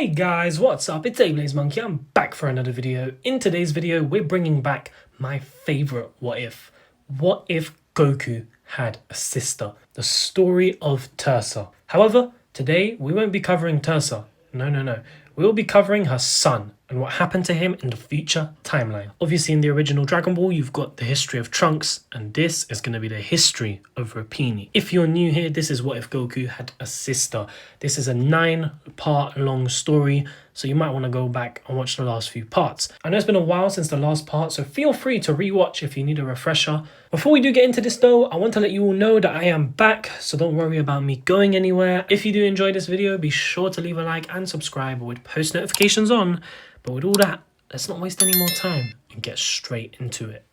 Hey guys, what's up? It's Monkey. I'm back for another video. In today's video, we're bringing back my favorite what if. What if Goku had a sister? The story of Terza. However, today we won't be covering Terza. No. We'll be covering her son and what happened to him in the future timeline. Obviously in the original Dragon Ball, you've got the history of Trunks, and this is going to be the history of Rapini. If you're new here, this is what if Goku had a sister. This is a 9-part long story, so you might want to go back and watch the last few parts. I know it's been a while since the last part, so feel free to rewatch if you need a refresher. Before we do get into this though, I want to let you all know that I am back, so don't worry about me going anywhere. If you do enjoy this video, be sure to leave a like and subscribe with post notifications on. But with all that, let's not waste any more time and get straight into it.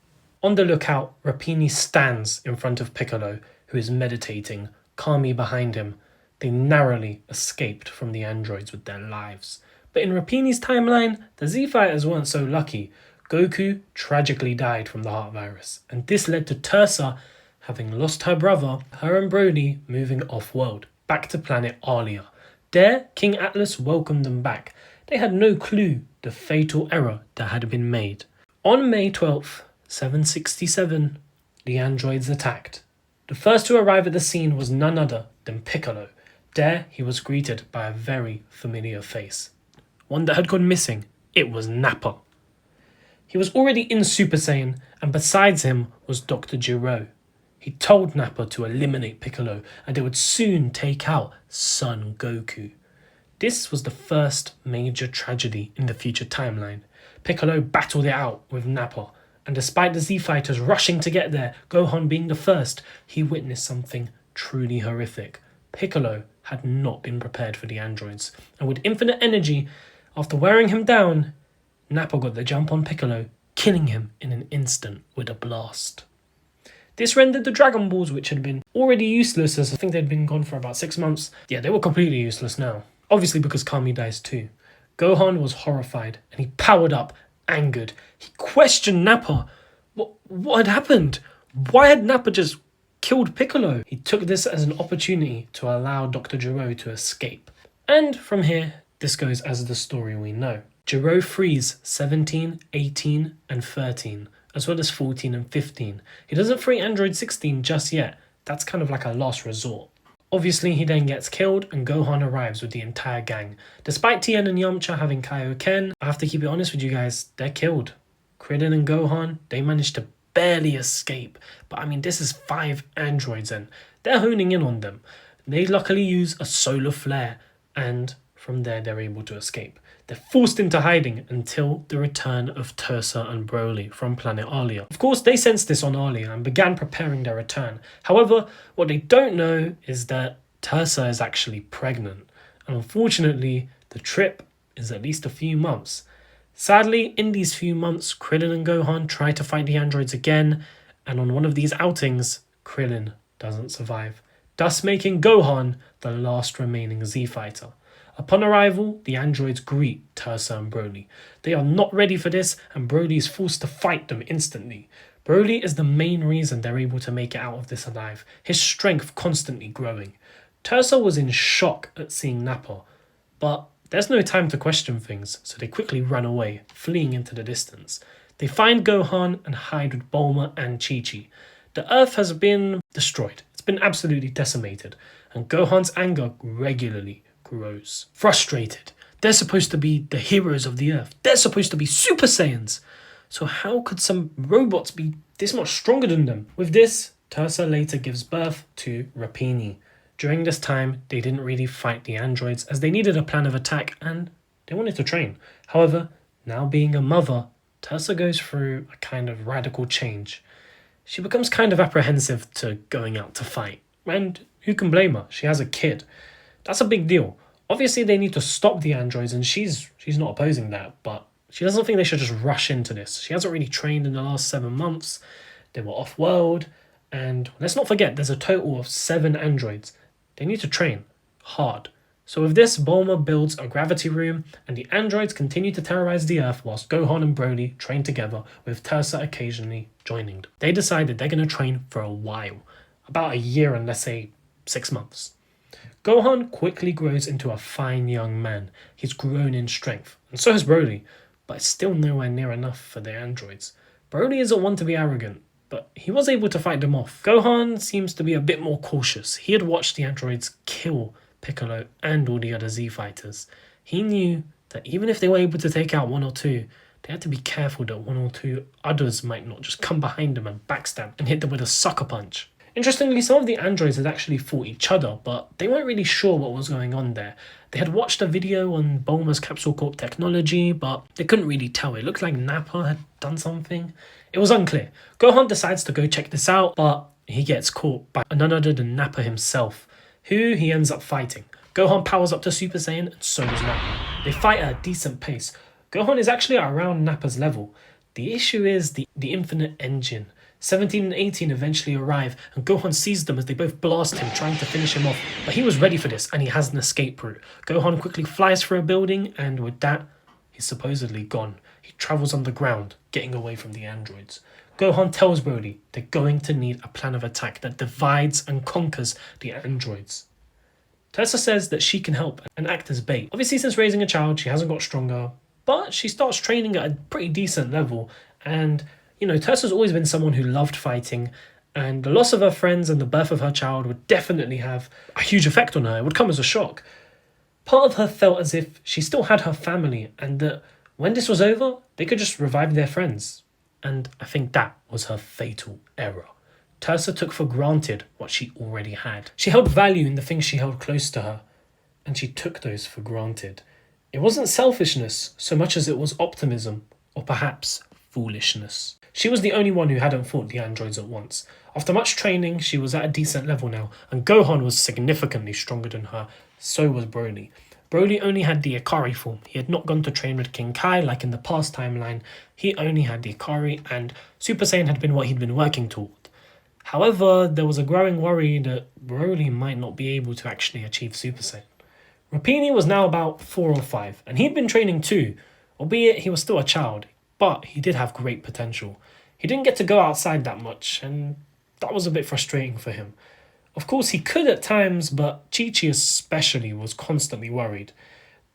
On the lookout, Rapini stands in front of Piccolo, who is meditating, Kami behind him. They narrowly escaped from the androids with their lives. But in Rapini's timeline, the Z-Fighters weren't so lucky. Goku tragically died from the heart virus, and this led to Terza having lost her brother, her and Broly moving off-world, back to planet Alia. There, King Atlas welcomed them back. They had no clue the fatal error that had been made. On May 12th, 767, the androids attacked. The first to arrive at the scene was none other than Piccolo. There, he was greeted by a very familiar face. One that had gone missing. It was Nappa. He was already in Super Saiyan, and besides him was Dr. Gero. He told Nappa to eliminate Piccolo, and they would soon take out Son Goku. This was the first major tragedy in the future timeline. Piccolo battled it out with Nappa, and despite the Z-Fighters rushing to get there, Gohan being the first, he witnessed something truly horrific. Piccolo had not been prepared for the androids, and with infinite energy, after wearing him down, Nappa got the jump on Piccolo, killing him in an instant with a blast. This rendered the Dragon Balls, which had been already useless, as I think they'd been gone for about 6 months, they were completely useless now. Obviously because Kami dies too. Gohan was horrified and he powered up, angered. He questioned Nappa. What had happened? Why had Nappa just killed Piccolo? He took this as an opportunity to allow Dr. Gero to escape. And from here, this goes as the story we know. Gero frees 17, 18 and 13, as well as 14 and 15. He doesn't free Android 16 just yet. That's kind of like a last resort. Obviously, he then gets killed and Gohan arrives with the entire gang. Despite Tien and Yamcha having Kaioken, I have to keep it honest with you guys, they're killed. Krillin and Gohan, they managed to barely escape. But I mean, this is 5 androids and they're honing in on them. They luckily use a solar flare and from there they're able to escape. They're forced into hiding until the return of Terza and Broly from planet Alia. Of course, they sensed this on Alia and began preparing their return. However, what they don't know is that Terza is actually pregnant. And unfortunately, the trip is at least a few months. Sadly, in these few months, Krillin and Gohan try to fight the androids again. And on one of these outings, Krillin doesn't survive, thus making Gohan the last remaining Z-Fighter. Upon arrival, the androids greet Terza and Broly. They are not ready for this, and Broly is forced to fight them instantly. Broly is the main reason they're able to make it out of this alive, his strength constantly growing. Terza was in shock at seeing Nappa, but there's no time to question things, so they quickly run away, fleeing into the distance. They find Gohan and hide with Bulma and Chi-Chi. The Earth has been destroyed. It's been absolutely decimated, and Gohan's anger regularly grows. Frustrated. They're supposed to be the heroes of the earth. They're supposed to be Super Saiyans. So how could some robots be this much stronger than them? With this, Terza later gives birth to Rapini. During this time, they didn't really fight the androids as they needed a plan of attack and they wanted to train. However, now being a mother, Terza goes through a kind of radical change. She becomes kind of apprehensive to going out to fight. And who can blame her? She has a kid. That's a big deal. Obviously, they need to stop the androids, and she's not opposing that, but she doesn't think they should just rush into this. She hasn't really trained in the last 7 months. They were off-world, and let's not forget, there's a total of 7 androids. They need to train hard. So with this, Bulma builds a gravity room, and the androids continue to terrorize the Earth whilst Gohan and Broly train together, with Terza occasionally joining them. They decide that they're going to train for a while, about a year and let's say 6 months. Gohan quickly grows into a fine young man. He's grown in strength, and so has Broly, but it's still nowhere near enough for the androids. Broly isn't one to be arrogant, but he was able to fight them off. Gohan seems to be a bit more cautious. He had watched the androids kill Piccolo and all the other Z fighters. He knew that even if they were able to take out one or two, they had to be careful that one or two others might not just come behind them and backstab and hit them with a sucker punch. Interestingly, some of the androids had actually fought each other, but they weren't really sure what was going on there. They had watched a video on Bulma's Capsule Corp technology, but they couldn't really tell. It looked like Nappa had done something. It was unclear. Gohan decides to go check this out, but he gets caught by none other than Nappa himself, who he ends up fighting. Gohan powers up to Super Saiyan, and so does Nappa. They fight at a decent pace. Gohan is actually around Nappa's level. The issue is the infinite engine. 17 and 18 eventually arrive, and Gohan sees them as they both blast him, trying to finish him off, but he was ready for this, and he has an escape route. Gohan quickly flies for a building, and with that, he's supposedly gone. He travels underground, getting away from the androids. Gohan tells Broly they're going to need a plan of attack that divides and conquers the androids. Tessa says that she can help and act as bait. Obviously, since raising a child, she hasn't got stronger, but she starts training at a pretty decent level, and Tessa's always been someone who loved fighting, and the loss of her friends and the birth of her child would definitely have a huge effect on her. It would come as a shock. Part of her felt as if she still had her family, and that when this was over, they could just revive their friends. And I think that was her fatal error. Tessa took for granted what she already had. She held value in the things she held close to her, and she took those for granted. It wasn't selfishness so much as it was optimism, or perhaps foolishness. She was the only one who hadn't fought the androids at once. After much training, she was at a decent level now, and Gohan was significantly stronger than her. So was Broly. Broly only had the Ikari form. He had not gone to train with King Kai like in the past timeline. He only had the Ikari, and Super Saiyan had been what he'd been working toward. However, there was a growing worry that Broly might not be able to actually achieve Super Saiyan. Rapini was now about 4 or 5, and he'd been training too, albeit he was still a child, but he did have great potential. He didn't get to go outside that much, and that was a bit frustrating for him. Of course, he could at times, but Chi-Chi especially was constantly worried.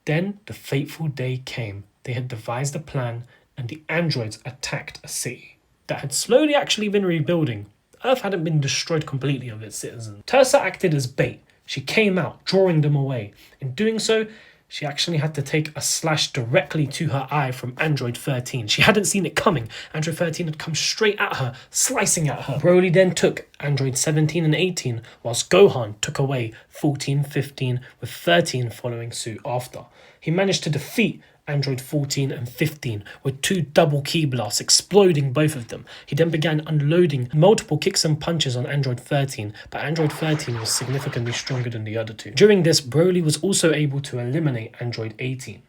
Then the fateful day came. They had devised a plan, and the androids attacked a city that had slowly actually been rebuilding. Earth hadn't been destroyed completely of its citizens. Tersa acted as bait. She came out, drawing them away. In doing so, she actually had to take a slash directly to her eye from Android 13. She hadn't seen it coming. Android 13 had come straight at her, slicing at her. Broly then took Android 17 and 18, whilst Gohan took away 14, 15, with 13 following suit after. He managed to defeat Android 14 and 15 with 2 double ki blasts, exploding both of them. He then began unloading multiple kicks and punches on Android 13, but Android 13 was significantly stronger than the other two. During this, Broly was also able to eliminate Android 18.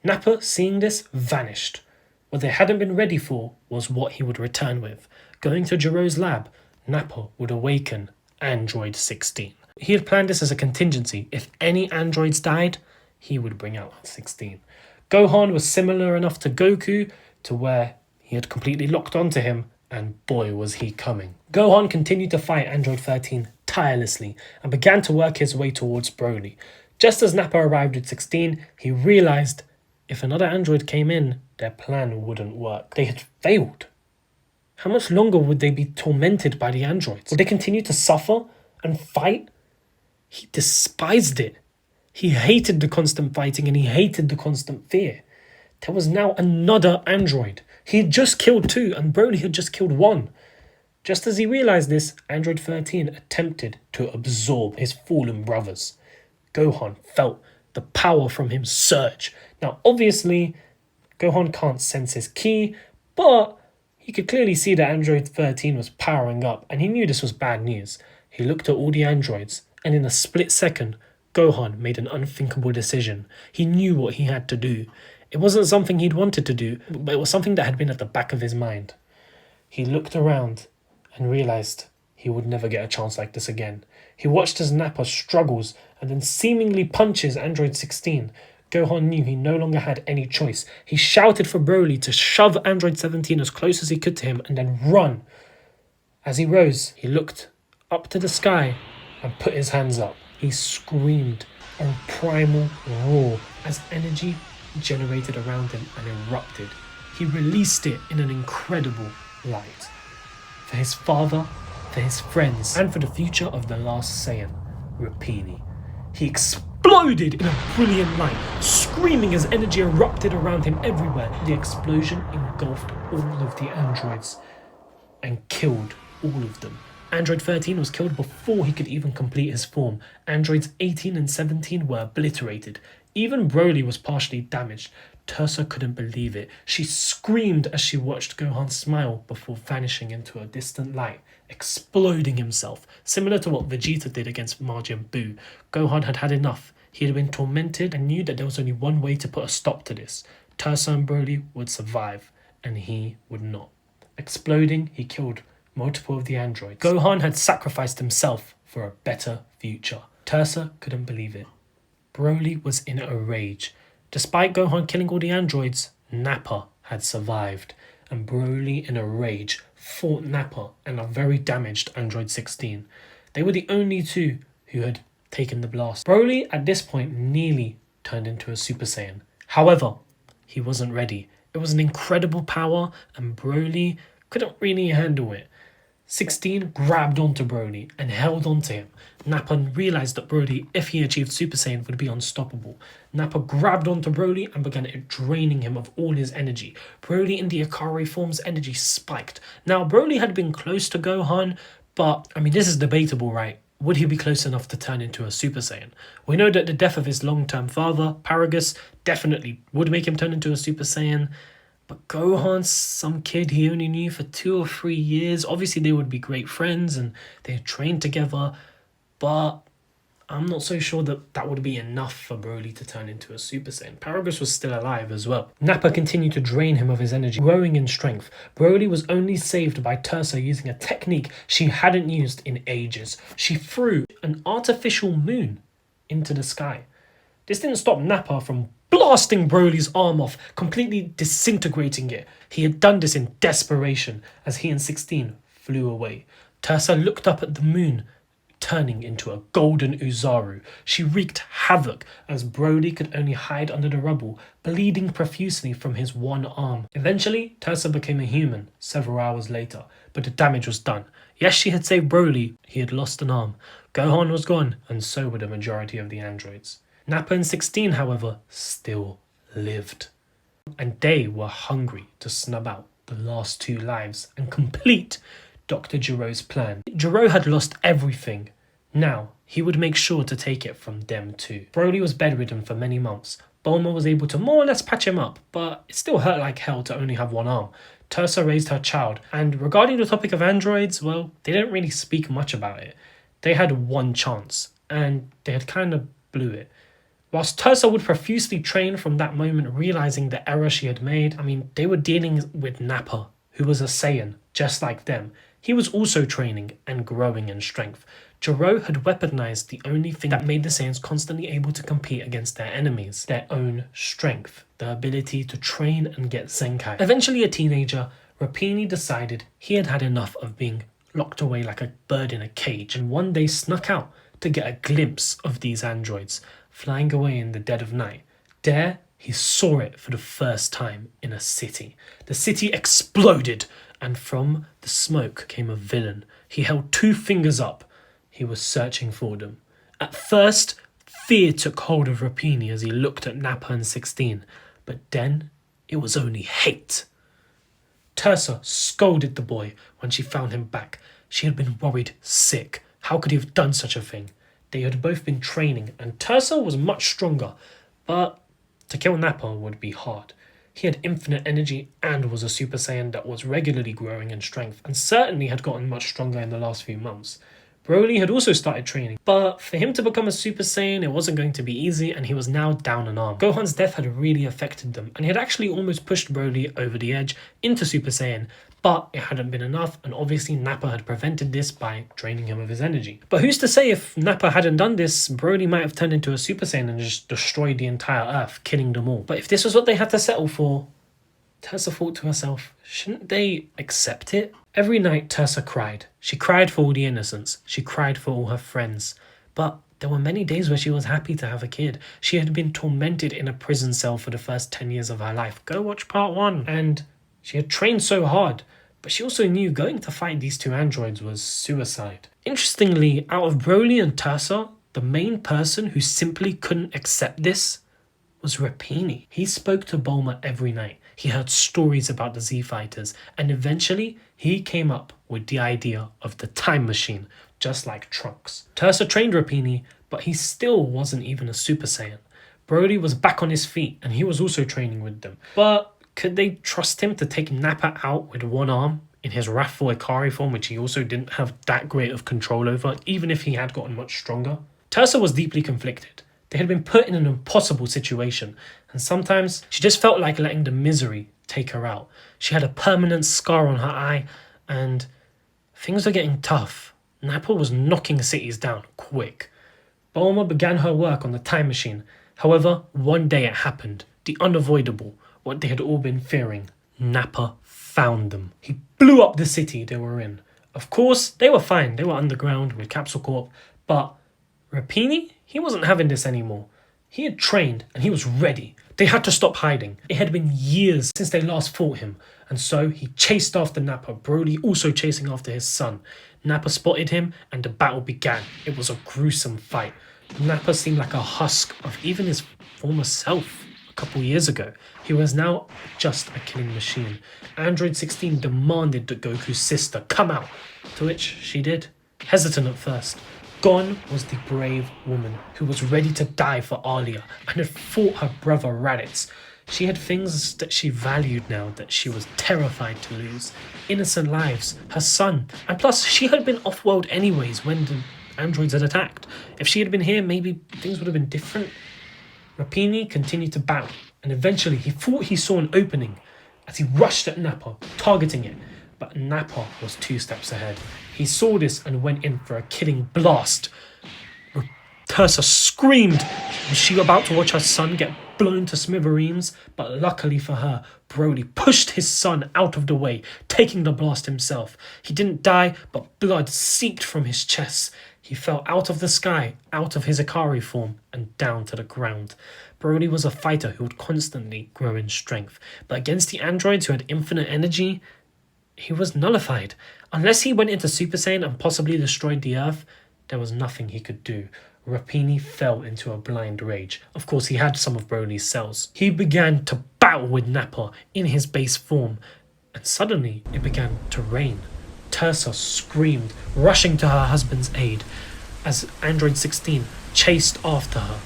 Nappa, seeing this, vanished. What they hadn't been ready for was what he would return with. Going to Jiro's lab, Nappa would awaken Android 16. He had planned this as a contingency. If any androids died, he would bring out 16. Gohan was similar enough to Goku to where he had completely locked onto him, and boy was he coming. Gohan continued to fight Android 13 tirelessly and began to work his way towards Broly. Just as Nappa arrived at 16, he realised if another android came in, their plan wouldn't work. They had failed. How much longer would they be tormented by the androids? Would they continue to suffer and fight? He despised it. He hated the constant fighting and he hated the constant fear. There was now another android. He had just killed 2 and Broly had just killed 1. Just as he realised this, Android 13 attempted to absorb his fallen brothers. Gohan felt the power from him surge. Now obviously, Gohan can't sense his ki, but he could clearly see that Android 13 was powering up and he knew this was bad news. He looked at all the androids and in a split second, Gohan made an unthinkable decision. He knew what he had to do. It wasn't something he'd wanted to do, but it was something that had been at the back of his mind. He looked around and realised he would never get a chance like this again. He watched as Nappa struggles and then seemingly punches Android 16. Gohan knew he no longer had any choice. He shouted for Broly to shove Android 17 as close as he could to him and then run. As he rose, he looked up to the sky and put his hands up. He screamed a primal roar as energy generated around him and erupted. He released it in an incredible light. For his father, for his friends, and for the future of the last Saiyan, Rapini. He exploded in a brilliant light, screaming as energy erupted around him everywhere. The explosion engulfed all of the androids and killed all of them. Android 13 was killed before he could even complete his form. Androids 18 and 17 were obliterated. Even Broly was partially damaged. Tursa couldn't believe it. She screamed as she watched Gohan smile before vanishing into a distant light, exploding himself, similar to what Vegeta did against Majin Buu. Gohan had had enough. He had been tormented and knew that there was only one way to put a stop to this. Tursa and Broly would survive, and he would not. Exploding, he killed multiple of the androids. Gohan had sacrificed himself for a better future. Tursa couldn't believe it. Broly was in a rage. Despite Gohan killing all the androids, Nappa had survived, and Broly, in a rage, fought Nappa and a very damaged Android 16. They were the only two who had taken the blast. Broly, at this point, nearly turned into a Super Saiyan. However, he wasn't ready. It was an incredible power, and Broly couldn't really handle it. 16 grabbed onto Broly and held onto him. Nappa realised that Broly, if he achieved Super Saiyan, would be unstoppable. Nappa grabbed onto Broly and began draining him of all his energy. Broly in the Akari form's energy spiked. Now, Broly had been close to Gohan, but, this is debatable, right? Would he be close enough to turn into a Super Saiyan? We know that the death of his long-term father, Paragus, definitely would make him turn into a Super Saiyan. But Gohan's some kid he only knew for 2 or 3 years. Obviously, they would be great friends and they had trained together. But I'm not so sure that would be enough for Broly to turn into a Super Saiyan. Paragus was still alive as well. Nappa continued to drain him of his energy, growing in strength. Broly was only saved by Tursa using a technique she hadn't used in ages. She threw an artificial moon into the sky. This didn't stop Nappa from blasting Broly's arm off, completely disintegrating it. He had done this in desperation as he and 16 flew away. Tursa looked up at the moon, turning into a golden Uzaru. She wreaked havoc as Broly could only hide under the rubble, bleeding profusely from his one arm. Eventually, Tursa became a human several hours later, but the damage was done. Yes, she had saved Broly, he had lost an arm. Gohan was gone, and so were the majority of the androids. Nappa and 16, however, still lived. And they were hungry to snub out the last 2 lives and complete Dr. Jiro's plan. Jiro had lost everything. Now, he would make sure to take it from them too. Broly was bedridden for many months. Bulma was able to more or less patch him up, but it still hurt like hell to only have one arm. Tursa raised her child, and regarding the topic of androids, well, they didn't really speak much about it. They had one chance, and they had kind of blew it. Whilst Tursa would profusely train from that moment, realising the error she had made, they were dealing with Nappa, who was a Saiyan, just like them. He was also training and growing in strength. Jiro had weaponized the only thing that made the Saiyans constantly able to compete against their enemies, their own strength, the ability to train and get Zenkai. Eventually a teenager, Rapini decided he had had enough of being locked away like a bird in a cage, and one day snuck out to get a glimpse of these androids, flying away in the dead of night. There, he saw it for the first time in a city. The city exploded, and from the smoke came a villain. He held 2 fingers up. He was searching for them. At first, fear took hold of Rapini as he looked at Nappa and 16, but then it was only hate. Tursa scolded the boy when she found him back. She had been worried sick. How could he have done such a thing? They had both been training, and Tursa was much stronger, but to kill Nappa would be hard. He had infinite energy and was a Super Saiyan that was regularly growing in strength, and certainly had gotten much stronger in the last few months. Broly had also started training, but for him to become a Super Saiyan, it wasn't going to be easy, and he was now down an arm. Gohan's death had really affected them, and he had actually almost pushed Broly over the edge into Super Saiyan, but it hadn't been enough, and obviously Nappa had prevented this by draining him of his energy. But who's to say if Nappa hadn't done this, Broly might have turned into a Super Saiyan and just destroyed the entire Earth, killing them all. But if this was what they had to settle for, Tursa thought to herself, shouldn't they accept it? Every night Tursa cried. She cried for all the innocents. She cried for all her friends. But There were many days where she was happy to have a kid. She had been tormented in a prison cell for the first 10 years of her life. Go watch part 1. And she had trained so hard, but she also knew going to fight these 2 androids was suicide. Interestingly, out of Broly and Tursa, the main person who simply couldn't accept this was Rapini. He spoke to Bulma every night. He heard stories about the Z Fighters, and eventually he came up with the idea of the time machine, just like Trunks. Tursa trained Rapini, but he still wasn't even a Super Saiyan. Broly was back on his feet, and he was also training with them. But could they trust him to take Nappa out with one arm in his wrathful Ikari form, which he also didn't have that great of control over, even if he had gotten much stronger? Tursa was deeply conflicted. They had been put in an impossible situation, and sometimes she just felt like letting the misery take her out. She had a permanent scar on her eye, and things were getting tough. Nappa was knocking cities down quick. Bulma began her work on the time machine. However, one day it happened. The unavoidable, what they had all been fearing. Nappa found them. He blew up the city they were in. Of course, they were fine. They were underground with Capsule Corp, but Rapini, he wasn't having this anymore. He had trained and he was ready. They had to stop hiding. It had been years since they last fought him, and so he chased after Nappa, Broly also chasing after his son. Nappa spotted him and the battle began. It was a gruesome fight. Nappa seemed like a husk of even his former self a couple years ago. He was now just a killing machine. Android 16 demanded that Goku's sister come out, to which she did, hesitant at first. Gon was the brave woman who was ready to die for Alia and had fought her brother Raditz. She had things that she valued now that she was terrified to lose. Innocent lives, her son, and plus she had been off-world anyways when the androids had attacked. If she had been here, maybe things would have been different. Rapini continued to battle, and eventually he thought he saw an opening as he rushed at Nappa, targeting it. But Nappa was 2 steps ahead. He saw this and went in for a killing blast. Tursa screamed. Was she about to watch her son get blown to smithereens? But luckily for her, Broly pushed his son out of the way, taking the blast himself. He didn't die, but blood seeped from his chest. He fell out of the sky, out of his Ikari form, and down to the ground. Broly was a fighter who would constantly grow in strength, but against the androids who had infinite energy, he was nullified. Unless he went into Super Saiyan and possibly destroyed the Earth, there was nothing he could do. Rapini fell into a blind rage. Of course, he had some of Broly's cells. He began to battle with Nappa in his base form, and suddenly it began to rain. Tursa screamed, rushing to her husband's aid as Android 16 chased after her.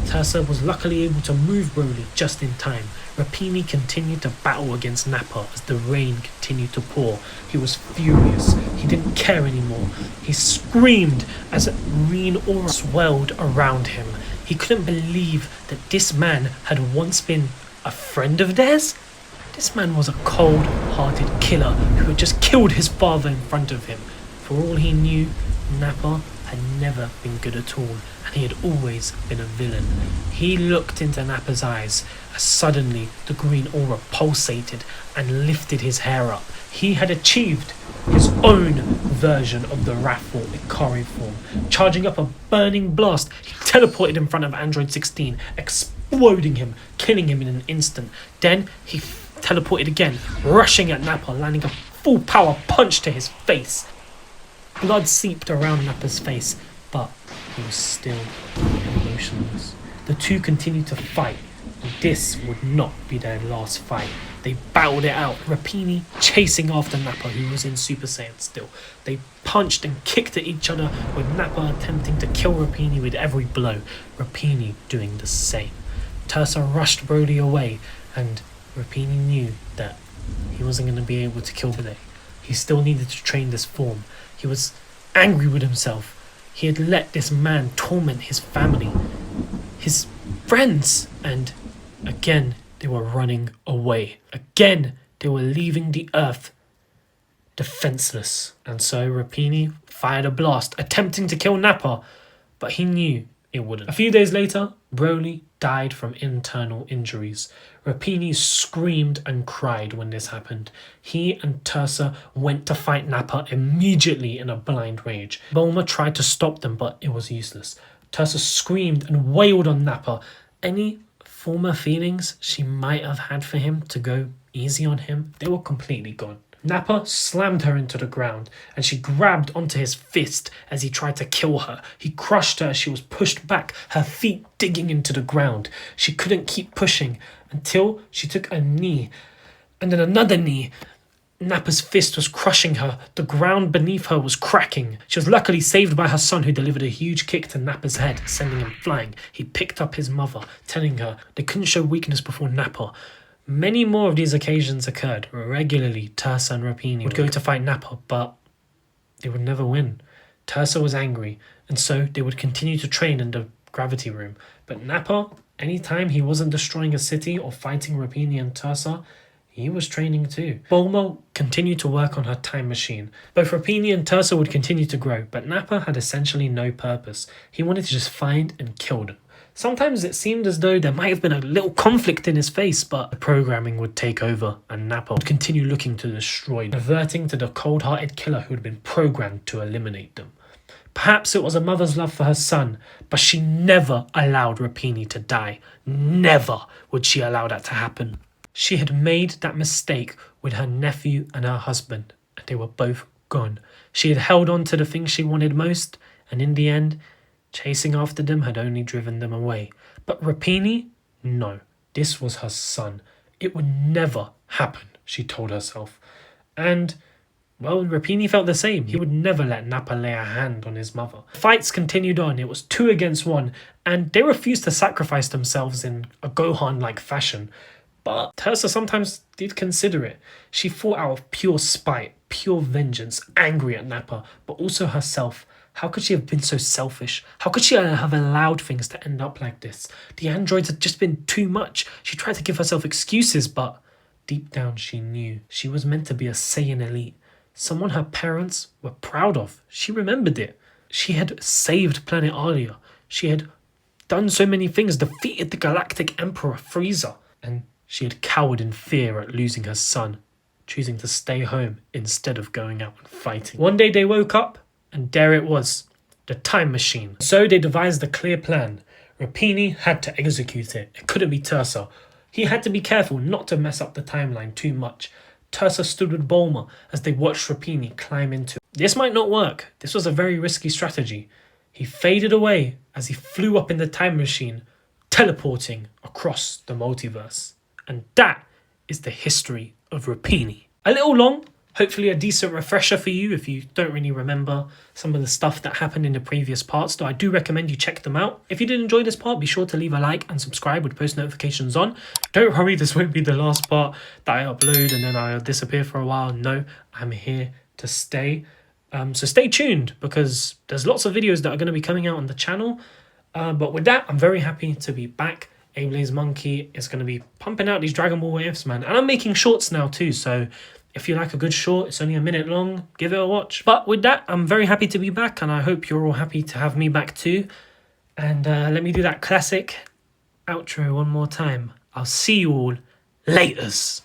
Tursa was luckily able to move Broly just in time. Rapini continued to battle against Nappa as the rain continued to pour. He was furious. He didn't care anymore. He screamed as a green aura swelled around him. He couldn't believe that this man had once been a friend of theirs. This man was a cold-hearted killer who had just killed his father in front of him. For all he knew, Nappa had never been good at all, and he had always been a villain. He looked into Nappa's eyes as suddenly the green aura pulsated and lifted his hair up. He had achieved his own version of the wrathful Ikari form. Charging up a burning blast, he teleported in front of Android 16, exploding him, killing him in an instant. Then he teleported again, rushing at Nappa, landing a full power punch to his face. Blood seeped around Nappa's face, but he was still emotionless. The two continued to fight, and this would not be their last fight. They battled it out, Rapini chasing after Nappa, who was in Super Saiyan still. They punched and kicked at each other, with Nappa attempting to kill Rapini with every blow, Rapini doing the same. Tursa rushed Broly away, and Rapini knew that he wasn't going to be able to kill Broly. He still needed to train this form. He was angry with himself. He had let this man torment his family, his friends, and again they were running away. Again they were leaving the Earth defenseless. And so Rapini fired a blast, attempting to kill Nappa, but he knew it wouldn't. A few days later, Broly died from internal injuries. Rapini screamed and cried when this happened. He and Tursa went to fight Nappa immediately in a blind rage. Bulma tried to stop them, but it was useless. Tursa screamed and wailed on Nappa. Any former feelings she might have had for him to go easy on him, they were completely gone. Nappa slammed her into the ground and she grabbed onto his fist as he tried to kill her. He crushed her as she was pushed back, her feet digging into the ground. She couldn't keep pushing until she took a knee and then another knee. Nappa's fist was crushing her. The ground beneath her was cracking. She was luckily saved by her son, who delivered a huge kick to Nappa's head, sending him flying. He picked up his mother, telling her they couldn't show weakness before Nappa. Many more of these occasions occurred. Regularly, Tursa and Rapini would go to fight Nappa, but they would never win. Tursa was angry, and so they would continue to train in the gravity room. But Nappa, anytime he wasn't destroying a city or fighting Rapini and Tursa, he was training too. Bulma continued to work on her time machine. Both Rapini and Tursa would continue to grow, but Nappa had essentially no purpose. He wanted to just find and kill them. Sometimes it seemed as though there might have been a little conflict in his face, but the programming would take over and Nappa would continue looking to destroy them, reverting to the cold-hearted killer who had been programmed to eliminate them. Perhaps it was a mother's love for her son, but she never allowed Rapini to die. Never would she allow that to happen. She had made that mistake with her nephew and her husband, and they were both gone. She had held on to the things she wanted most, and in the end, chasing after them had only driven them away. But Rapini? No. This was her son. It would never happen, she told herself. And, well, Rapini felt the same. He would never let Nappa lay a hand on his mother. Fights continued on. It was 2 against 1, and they refused to sacrifice themselves in a Gohan-like fashion. But Tursa sometimes did consider it. She fought out of pure spite, pure vengeance, angry at Nappa, but also herself. How could she have been so selfish? How could she have allowed things to end up like this? The androids had just been too much. She tried to give herself excuses, but deep down she knew she was meant to be a Saiyan elite. Someone her parents were proud of. She remembered it. She had saved planet Alia. She had done so many things, defeated the Galactic Emperor Frieza. And she had cowered in fear at losing her son, choosing to stay home instead of going out and fighting. One day they woke up, and there it was, the time machine. So they devised a clear plan. Rapini had to execute it. It couldn't be Tursa. He had to be careful not to mess up the timeline too much. Tursa stood with Bulma as they watched Rapini climb into it. This might not work. This was a very risky strategy. He faded away as he flew up in the time machine, teleporting across the multiverse. And that is the history of Rapini. A little long, hopefully a decent refresher for you if you don't really remember some of the stuff that happened in the previous parts, though I do recommend you check them out. If you did enjoy this part, be sure to leave a like and subscribe with post notifications on. Don't worry, this won't be the last part that I upload and then I'll disappear for a while. No, I'm here to stay. So stay tuned because there's lots of videos that are going to be coming out on the channel. But with that, I'm very happy to be back. Ablaze Monkey is going to be pumping out these Dragon Ball What Ifs, man. And I'm making shorts now too, so if you like a good short, it's only a minute long, give it a watch. But with that, I'm very happy to be back, and I hope you're all happy to have me back too. And let me do that classic outro one more time. I'll see you all laters.